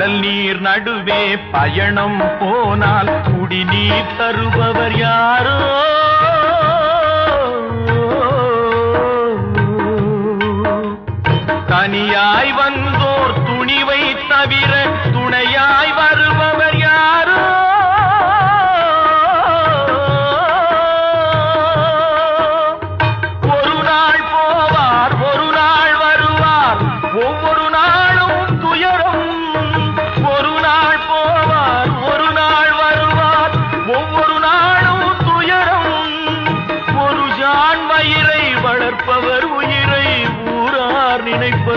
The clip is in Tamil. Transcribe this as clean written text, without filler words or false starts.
கடல் நீர் நடுவே பயணம் போனால் குடிநீர் தருபவர் யாரோ தனியாய் வந்தோர் துணிவை தவிர துணையாய் வருபவர் யாரோ